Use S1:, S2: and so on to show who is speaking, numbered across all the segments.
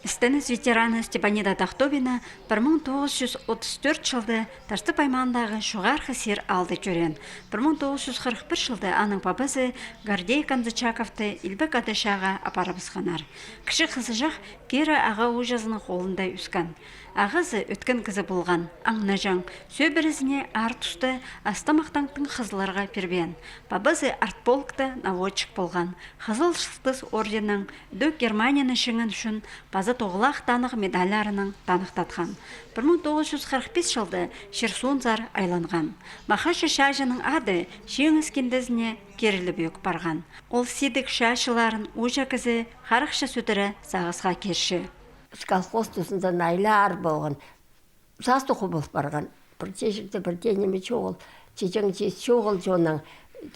S1: Стенес ветераны Степанида Тахтовина 1934 жылды Тартып аймағындағы Шуғарқы сер алды көрен. 1941 жылды аның папасы Гордей Канзачаковты Илбек Адашаға апарып ысқанар. Кіші қызы жақ кері аға ужазының қолында үскен. Ағызы өткен кізі болған, аңнажан, сөбірізіне ар тұсты астамақтаңтың қызыларға пербен. Бабызы артполкта наводчик болған. Қызыл шықтыз орденің дөк Германияны шыңын үшін базы тоғылақ танық медалярының танықтатқан. 1945 жылды Шерсунзар айланған. Махашы шажының ады шеңіз кендізіне керілі бөк барған. Ол сидік шашыларын ұжа кізі қарықша сөтірі сағызға керші.
S2: Колхоз тұсында найлар болған. Састықы болып барған. Бір тежікті бір денеме чоғыл. Чечен чоғыл жоның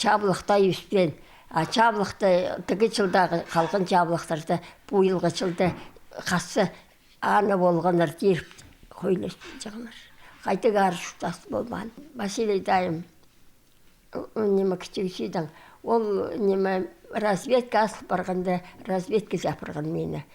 S2: чабылықтай үспен. Чабылықты түгі жылдағы қалған чабылықтарды бұйылғы жылды қасы аны болғанар деріп қойлашып жағылар. Қайтық ары шұқтасы болған. Василий дайым неме кішігісейдің. Ол неме разведка асып барғанда разведка запырған мені.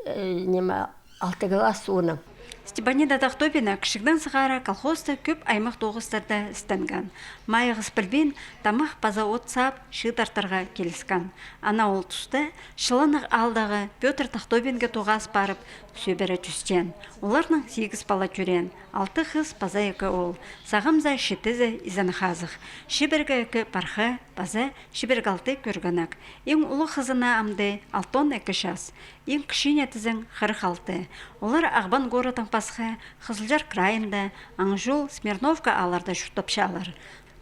S2: Неме 6 класс соның.
S1: Степанида Тахтовина кішігдің сығара колхозды көп аймақ тоғыстарда істенген. Майығыз білбен тамақ база отсап шыдартарға келіскен. Ана ол тұсты шылынық алдағы Петр Тахтовинге тоғас барып сөбірі түстен. Оларның 8 бала көрен, 6 қыз база екі ол. Сағымза шетізі изаны қазық. Шибіргі екі пархы, база шибіргалты көргінік. Ең ұлы қызына амды 6-2 жас. Ең кішіне тізің 46. Олар Ағбан городың пасқа Қызылжар крайында Аңжол, Смирновка аларда шутапшалар.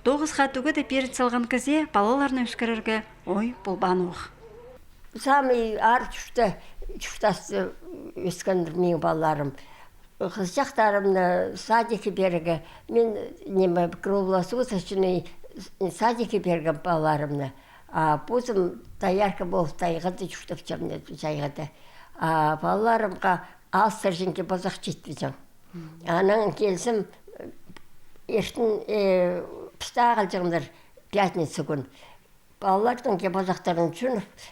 S1: 9-ға түгіді перед салған көзе балаларны өскірерге ой болбан оқ.
S2: Самый ар чуштасы өскендір мен балаларым. Қызжақтарымны садике берге, мен неме круглосуточный садике берген балаларымны. Бұзым таярка болып тайғады чуштапчам жайғады. Балаларымға алыстар жинке бозақ жетпейдім. Анан келсім, ертін пыстағал жыңдар пятница күн. Балалардың ке бозақтарын жүніп,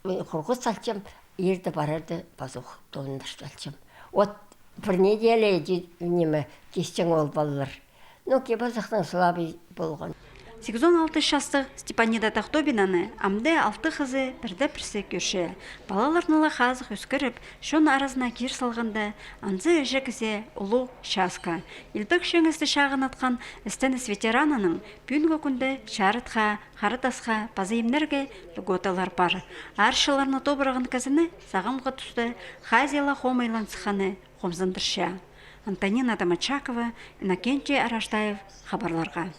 S2: құрғыз салчым, ерді барады базуқ долындашталчым. От бір неделе неме кестен ол балалар. Но ке бозақтың слабый болған.
S1: 86 жастық Степанида Тахтовинаны амды 6 қызы бірді-бірсі көрші. Балаларнылы қазық өскіріп, шон аразына кер салғанда, анзы өжі кізе ұлу шасқа. Илбек шеңізді шағын атқан істеніс ветеранының бүгінгі күнді шарытқа, қарытасқа, пазайымнерге лүготалар бар. Аршыларны тобырағын кізіні сағымға түсті Хазила Хомайлан сықаны қомзындырша. Антонина Тамачакова, Иннокентий Араштаев хабарларға.